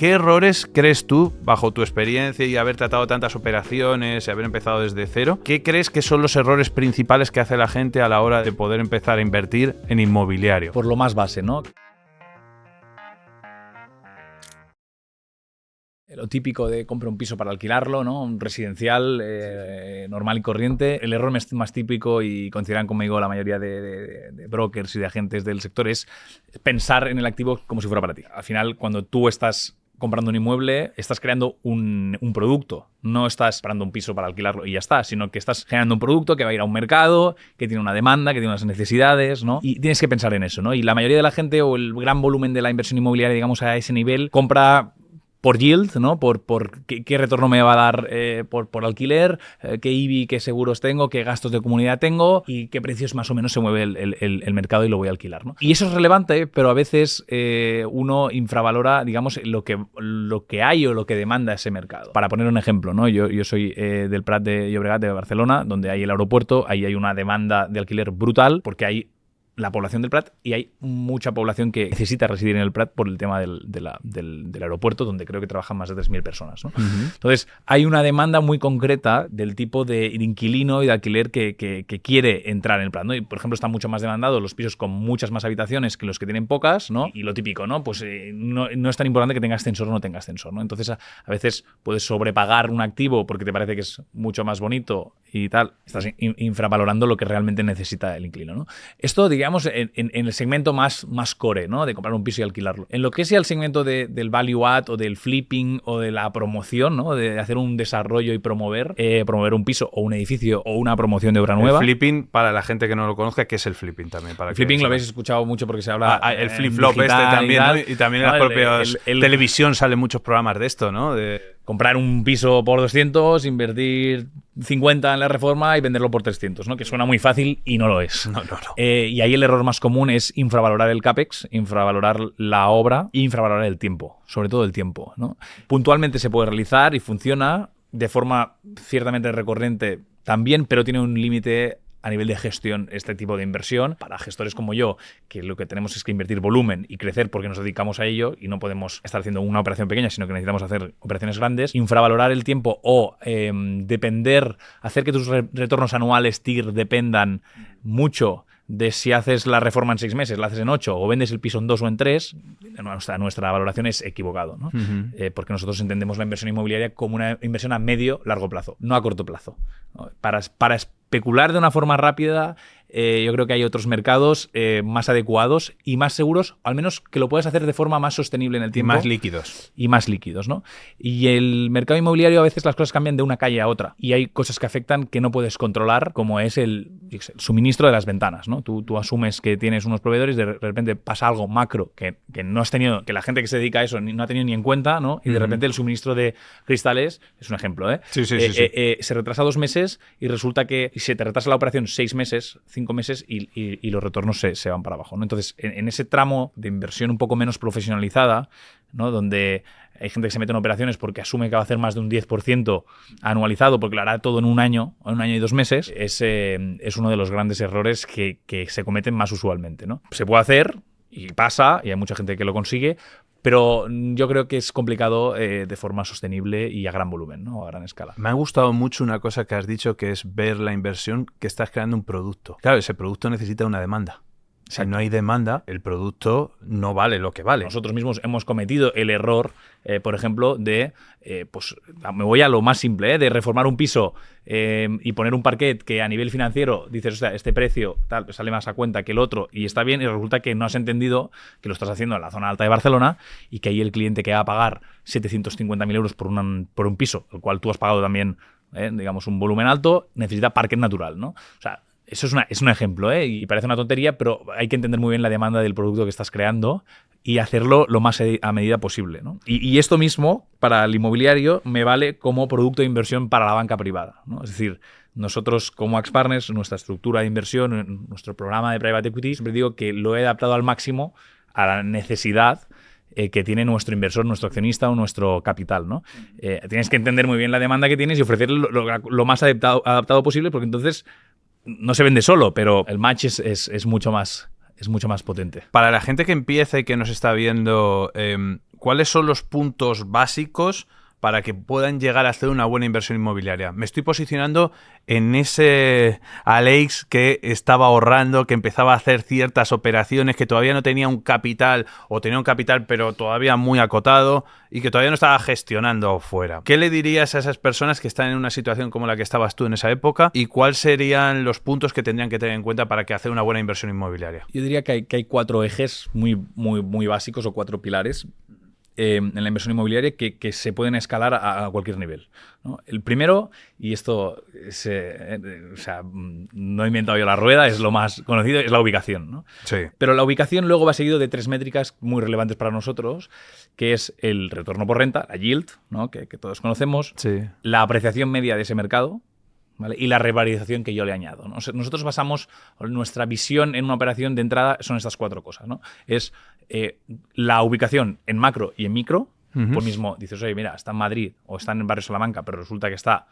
¿Qué errores crees tú, bajo tu experiencia y haber tratado tantas operaciones y haber empezado desde cero, qué crees que son los errores principales que hace la gente a la hora de poder empezar a invertir en inmobiliario? Por lo más base, ¿no? Lo típico de comprar un piso para alquilarlo, ¿no? Un residencial normal y corriente. El error más típico, y consideran conmigo la mayoría de brokers y de agentes del sector, es pensar en el activo como si fuera para ti. Al final, cuando tú estás comprando un inmueble, estás creando un producto. No estás comprando un piso para alquilarlo y ya está, sino que estás generando un producto que va a ir a un mercado, que tiene una demanda, que tiene unas necesidades, ¿no? Y tienes que pensar en eso, ¿no? Y la mayoría de la gente, o el gran volumen de la inversión inmobiliaria, digamos, a ese nivel, compra por yield, ¿no? Por qué retorno me va a dar por alquiler, qué IBI, qué seguros tengo, qué gastos de comunidad tengo y qué precios más o menos se mueve el mercado y lo voy a alquilar, ¿no? Y eso es relevante, pero a veces uno infravalora, digamos, lo que hay o lo que demanda ese mercado. Para poner un ejemplo, ¿no? Yo soy del Prat de Llobregat, de Barcelona, donde hay el aeropuerto. Ahí hay una demanda de alquiler brutal porque hay la población del Prat y hay mucha población que necesita residir en el Prat por el tema del aeropuerto, donde creo que trabajan más de 3.000 personas, ¿no? Entonces, hay una demanda muy concreta del tipo de inquilino y de alquiler que quiere entrar en el Prat, ¿no? Y, por ejemplo, están mucho más demandados los pisos con muchas más habitaciones que los que tienen pocas, ¿no? Y lo típico, ¿no? Pues no es tan importante que tenga ascensor o no tenga ascensor, ¿no? Entonces, a veces puedes sobrepagar un activo porque te parece que es mucho más bonito y tal. Estás infravalorando lo que realmente necesita el inquilino, ¿no? Esto, digamos, en el segmento más core, ¿no? De comprar un piso y alquilarlo. En lo que es ya el segmento del value add o del flipping o de la promoción, ¿no? De hacer un desarrollo y promover un piso o un edificio o una promoción de obra nueva. El flipping, para la gente que no lo conozca, ¿qué es el flipping también? El flipping lo habéis escuchado mucho porque se habla el flip-flop este también, ¿no? Y también en las propias televisión salen muchos programas de esto, ¿no? De comprar un piso por 200, invertir 50 en la reforma y venderlo por 300, ¿no? Que suena muy fácil y no lo es. No. Y ahí el error más común es infravalorar el CAPEX, infravalorar la obra e infravalorar el tiempo, sobre todo el tiempo, ¿no? Puntualmente se puede realizar y funciona de forma ciertamente recurrente también, pero tiene un límite a nivel de gestión este tipo de inversión. Para gestores como yo, que lo que tenemos es que invertir volumen y crecer porque nos dedicamos a ello y no podemos estar haciendo una operación pequeña, sino que necesitamos hacer operaciones grandes, infravalorar el tiempo o hacer que tus retornos anuales TIR dependan mucho de si haces la reforma en 6 meses, la haces en 8 o vendes el piso en 2 o en 3, nuestra valoración es equivocado, ¿no? Porque nosotros entendemos la inversión inmobiliaria como una inversión a medio-largo plazo, no a corto plazo, ¿no? Para especular de una forma rápida, yo creo que hay otros mercados más adecuados y más seguros, o al menos que lo puedas hacer de forma más sostenible en el tiempo. Y más líquidos, ¿no? Y el mercado inmobiliario, a veces las cosas cambian de una calle a otra y hay cosas que afectan que no puedes controlar, como es el suministro de las ventanas, ¿no? Tú asumes que tienes unos proveedores, de repente pasa algo macro que no has tenido, que la gente que se dedica a eso no ha tenido ni en cuenta, ¿no? Y de repente el suministro de cristales, es un ejemplo, Sí. se retrasa 2 meses y resulta que se te retrasa la operación 6 meses, 5 meses y los retornos se van para abajo, ¿no? Entonces, en ese tramo de inversión un poco menos profesionalizada, ¿no? Donde hay gente que se mete en operaciones porque asume que va a hacer más de un 10% anualizado porque lo hará todo en un año y 2 meses, es uno de los grandes errores que se cometen más usualmente, ¿no? Se puede hacer y pasa, y hay mucha gente que lo consigue, pero yo creo que es complicado de forma sostenible y a gran volumen, ¿no? A gran escala. Me ha gustado mucho una cosa que has dicho, que es ver la inversión que estás creando un producto. Claro, ese producto necesita una demanda. Si no hay demanda, el producto no vale lo que vale. Nosotros mismos hemos cometido el error, por ejemplo, de, me voy a lo más simple, de reformar un piso y poner un parquet que a nivel financiero dices, o sea, este precio tal, sale más a cuenta que el otro y está bien, y resulta que no has entendido que lo estás haciendo en la zona alta de Barcelona y que ahí el cliente que va a pagar 750.000 euros por un piso, el cual tú has pagado también, digamos, un volumen alto, necesita parquet natural, ¿no? O sea, eso es un ejemplo, y parece una tontería, pero hay que entender muy bien la demanda del producto que estás creando y hacerlo lo más a medida posible, ¿no? Y esto mismo, para el inmobiliario, me vale como producto de inversión para la banca privada, ¿no? Es decir, nosotros como AxPartners, nuestra estructura de inversión, nuestro programa de Private Equity, siempre digo que lo he adaptado al máximo a la necesidad que tiene nuestro inversor, nuestro accionista o nuestro capital, ¿no? Tienes que entender muy bien la demanda que tienes y ofrecerle lo más adaptado posible, porque entonces no se vende solo, pero el match es mucho más es mucho más potente. Para la gente que empieza y que nos está viendo, ¿cuáles son los puntos básicos para que puedan llegar a hacer una buena inversión inmobiliaria? Me estoy posicionando en ese Alex que estaba ahorrando, que empezaba a hacer ciertas operaciones, que todavía no tenía un capital, o tenía un capital pero todavía muy acotado, y que todavía no estaba gestionando fuera. ¿Qué le dirías a esas personas que están en una situación como la que estabas tú en esa época? ¿Y cuáles serían los puntos que tendrían que tener en cuenta para que hacer una buena inversión inmobiliaria? Yo diría que hay 4 ejes muy básicos, o 4 pilares en la inversión inmobiliaria que se pueden escalar a cualquier nivel, ¿no? El primero, y esto no he inventado yo la rueda, es lo más conocido, es la ubicación, ¿no? Sí. Pero la ubicación luego va seguido de 3 métricas muy relevantes para nosotros, que es el retorno por renta, la yield, ¿no? que todos conocemos, Sí. la apreciación media de ese mercado, ¿vale? Y la revalorización que yo le añado, ¿no? Nosotros basamos nuestra visión en una operación de entrada, son estas 4 cosas, ¿no? Es la ubicación en macro y en micro. Pues mismo dices, oye, mira, está en Madrid o está en el barrio Salamanca, pero resulta que está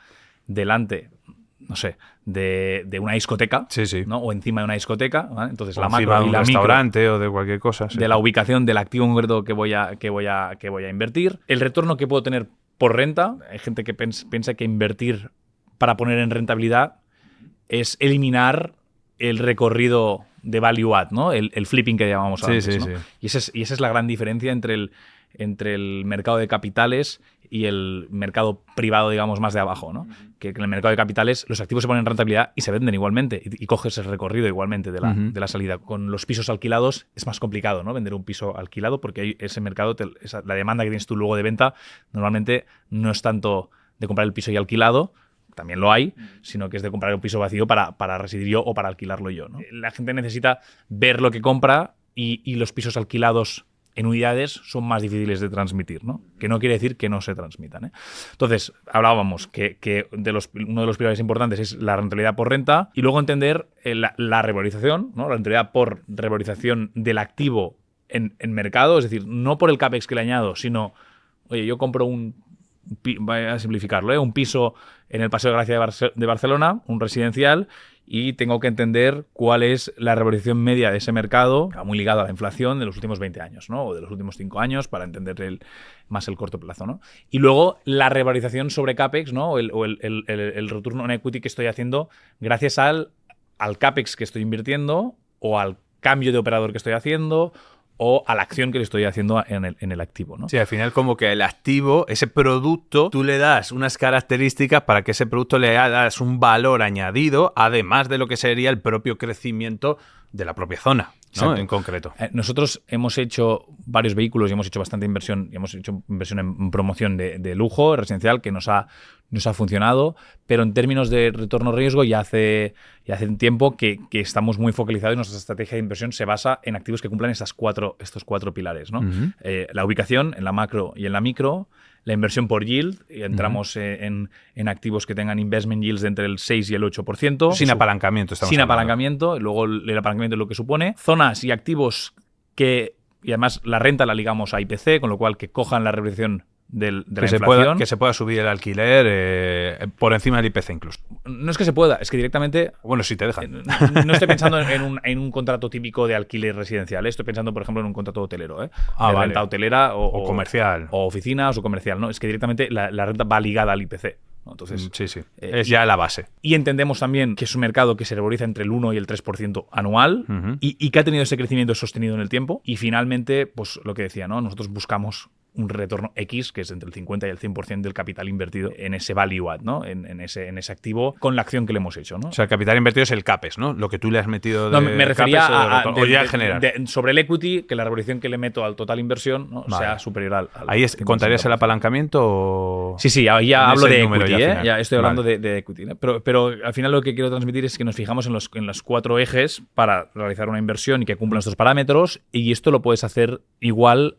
delante, no sé, de una discoteca, Sí. ¿no? O encima de una discoteca, ¿vale? Entonces O la encima macro de y un la restaurante o de cualquier cosa. Sí. de la ubicación del activo concreto que voy a invertir, el retorno que puedo tener por renta. Hay gente que piensa que invertir para poner en rentabilidad es eliminar el recorrido de value add, ¿no? El flipping que llamamos antes, ¿no? Sí. Y esa es la gran diferencia entre el mercado de capitales y el mercado privado, digamos, más de abajo, ¿no? Que en el mercado de capitales los activos se ponen en rentabilidad y se venden igualmente, y coges el recorrido igualmente de la salida. Con los pisos alquilados es más complicado, ¿no? Vender un piso alquilado, porque ese mercado, la demanda que tienes tú luego de venta, normalmente no es tanto de comprar el piso y alquilado, también lo hay, sino que es de comprar un piso vacío para residir yo o para alquilarlo yo, ¿no? La gente necesita ver lo que compra, y los pisos alquilados en unidades son más difíciles de transmitir, ¿no? Que no quiere decir que no se transmitan, ¿eh? Entonces, hablábamos que uno de los pilares importantes es la rentabilidad por renta, y luego entender la revalorización, ¿no? La rentabilidad por revalorización del activo en mercado, es decir, no por el CAPEX que le añado, sino, oye, yo compro voy a simplificarlo, ¿eh? Un piso en el Paseo de Gracia de Barcelona, un residencial, y tengo que entender cuál es la revalorización media de ese mercado, muy ligado a la inflación de los últimos 20 años, ¿no? O de los últimos 5 años, para entender más el corto plazo, ¿no? Y luego la revalorización sobre CAPEX, ¿no? O el return on equity que estoy haciendo gracias al CAPEX que estoy invirtiendo, o al cambio de operador que estoy haciendo, o a la acción que le estoy haciendo en el activo, ¿no? Sí, al final como que el activo, ese producto, tú le das unas características para que ese producto le das un valor añadido, además de lo que sería el propio crecimiento de la propia zona, ¿no? En concreto. Nosotros hemos hecho varios vehículos y hemos hecho bastante inversión, y hemos hecho inversión en promoción de lujo residencial, que nos ha funcionado, pero en términos de retorno-riesgo ya hace un tiempo que estamos muy focalizados, y nuestra estrategia de inversión se basa en activos que cumplan estos 4 pilares, ¿no? La ubicación en la macro y en la micro, la inversión por yield, y entramos en activos que tengan investment yields de entre el 6 y el 8%. Sin apalancamiento, estamos hablando. Apalancamiento, y luego el apalancamiento es lo que supone. Zonas y activos y además la renta la ligamos a IPC, con lo cual que cojan la revalorización de la inflación. Que se pueda subir el alquiler por encima del IPC incluso. No es que se pueda, es que directamente... Bueno, si te dejan. No estoy pensando en un contrato típico de alquiler residencial, estoy pensando, por ejemplo, en un contrato hotelero, de vale. renta hotelera o comercial. O oficinas o comercial, ¿no? Es que directamente la renta va ligada al IPC, ¿no? Entonces, sí. Es ya la base. Y entendemos también que es un mercado que se revaloriza entre el 1 y el 3% anual, y que ha tenido ese crecimiento sostenido en el tiempo. Y finalmente, pues lo que decía, ¿no? Nosotros buscamos un retorno X, que es entre el 50 y el 100% del capital invertido en ese value add, ¿no? En ese activo, con la acción que le hemos hecho, ¿no? O sea, el capital invertido es el CAPEX, ¿no? Lo que tú le has metido de No, me refería CAPEX o ya en general. Sobre el equity, que la revalorización que le meto al total inversión, ¿no? Sea superior al ¿Ahí contarías el apalancamiento o...? Sí, ahí ya hablo de equity, ya estoy hablando de equity, ¿no? Pero al final lo que quiero transmitir es que nos fijamos en los 4 ejes para realizar una inversión y que cumplan estos parámetros, y esto lo puedes hacer igual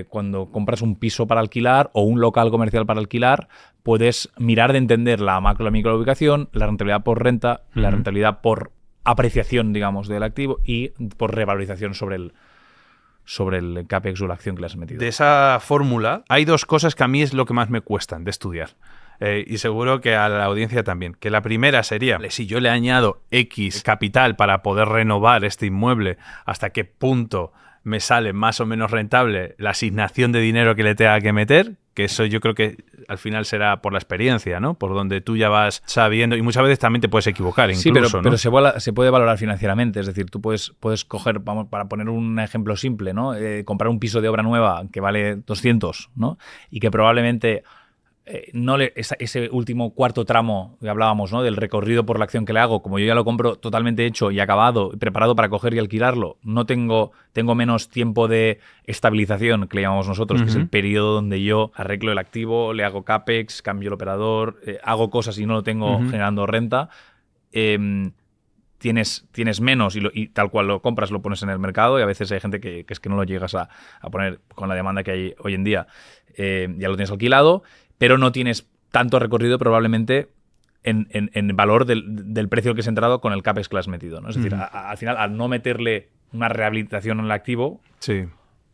cuando compras un piso para alquilar o un local comercial para alquilar. Puedes mirar de entender la macro y la micro ubicación, la rentabilidad por renta, la rentabilidad por apreciación, digamos, del activo, y por revalorización sobre el CAPEX o la acción que le has metido. De esa fórmula hay 2 cosas que a mí es lo que más me cuestan de estudiar. y seguro que a la audiencia también. Que la primera sería, si yo le añado X capital para poder renovar este inmueble, ¿hasta qué punto me sale más o menos rentable la asignación de dinero que le tenga que meter? Que eso yo creo que al final será por la experiencia, ¿no? Por donde tú ya vas sabiendo, y muchas veces también te puedes equivocar incluso, sí, pero ¿no? se puede valorar financieramente, es decir, tú puedes coger, vamos, para poner un ejemplo simple, ¿no? Comprar un piso de obra nueva que vale 200, ¿no? Y que probablemente ese último cuarto tramo que hablábamos, ¿no? Del recorrido por la acción que le hago, como yo ya lo compro totalmente hecho y acabado, preparado para coger y alquilarlo, no tengo menos tiempo de estabilización, que le llamamos nosotros, que es el periodo donde yo arreglo el activo, le hago CAPEX, cambio el operador, hago cosas y no lo tengo generando renta. Tienes menos y tal cual lo compras, lo pones en el mercado, y a veces hay gente que es que no lo llegas a poner con la demanda que hay hoy en día. Ya lo tienes alquilado, pero no tienes tanto recorrido probablemente en valor del precio que has entrado con el CAPEX que le has metido, ¿no? Es decir, al final, al no meterle una rehabilitación en el activo, sí,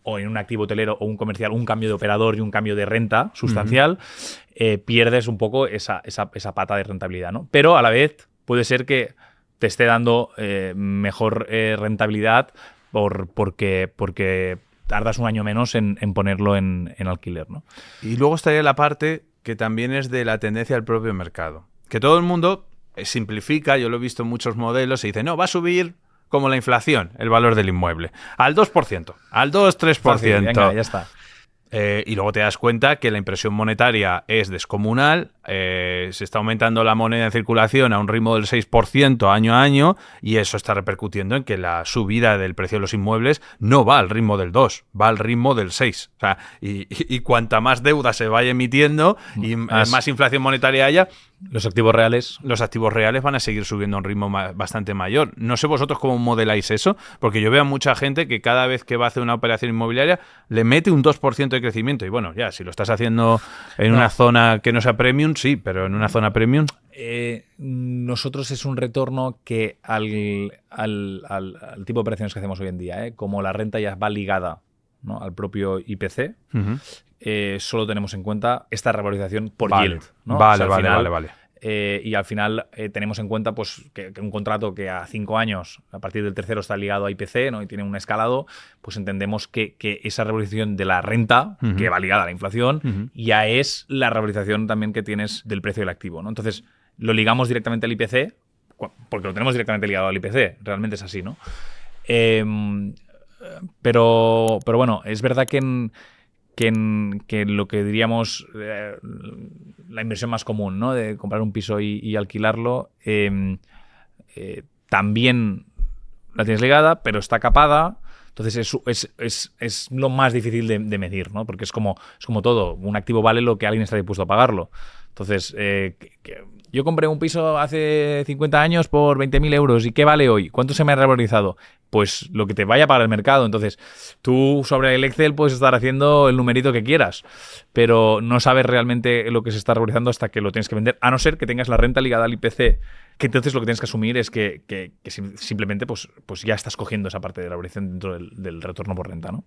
o en un activo hotelero o un comercial, un cambio de operador y un cambio de renta sustancial, pierdes un poco esa pata de rentabilidad, ¿no? Pero a la vez puede ser que te esté dando mejor rentabilidad porque tardas un año menos en ponerlo en alquiler, ¿no? Y luego estaría la parte que también es de la tendencia del propio mercado. Que todo el mundo simplifica, yo lo he visto en muchos modelos, y dice, no, va a subir como la inflación el valor del inmueble. Al 2%, al 2-3%. Fácil, venga, ya está. Y luego te das cuenta que la impresión monetaria es descomunal, se está aumentando la moneda en circulación a un ritmo del 6% año a año, y eso está repercutiendo en que la subida del precio de los inmuebles no va al ritmo del 2, va al ritmo del 6. O sea, y cuanta más deuda se vaya emitiendo y más inflación monetaria haya, los activos reales van a seguir subiendo a un ritmo bastante mayor. No sé vosotros cómo modeláis eso, porque yo veo a mucha gente que cada vez que va a hacer una operación inmobiliaria le mete un 2% de crecimiento. Y bueno, ya, si lo estás haciendo en una zona que no sea premium, sí, pero en una zona premium... nosotros es un retorno que al tipo de operaciones que hacemos hoy en día, como la renta ya va ligada, ¿no?, al propio IPC, solo tenemos en cuenta esta revalorización por yield, ¿no? Vale, o sea, vale. Y al final tenemos en cuenta pues, que un contrato que a 5 años, a partir del tercero, está ligado a IPC, ¿no?, y tiene un escalado, pues entendemos que esa revalorización de la renta, que va ligada a la inflación, ya es la revalorización también que tienes del precio del activo, ¿no? Entonces, lo ligamos directamente al IPC, porque lo tenemos directamente ligado al IPC, realmente es así, ¿no? Pero bueno, es verdad que lo que diríamos la inversión más común, ¿no?, de comprar un piso y alquilarlo, también la tienes ligada, pero está capada. Entonces es lo más difícil de medir, ¿no? Porque es como todo. Un activo vale lo que alguien está dispuesto a pagarlo. Entonces, yo compré un piso hace 50 años por 20.000 euros. ¿Y qué vale hoy? ¿Cuánto se me ha revalorizado? Pues lo que te vaya a pagar el mercado. Entonces, tú sobre el Excel puedes estar haciendo el numerito que quieras, pero no sabes realmente lo que se está revalorizando hasta que lo tienes que vender, a no ser que tengas la renta ligada al IPC, que entonces lo que tienes que asumir es que simplemente pues ya estás cogiendo esa parte de la valorización dentro del retorno por renta, ¿no?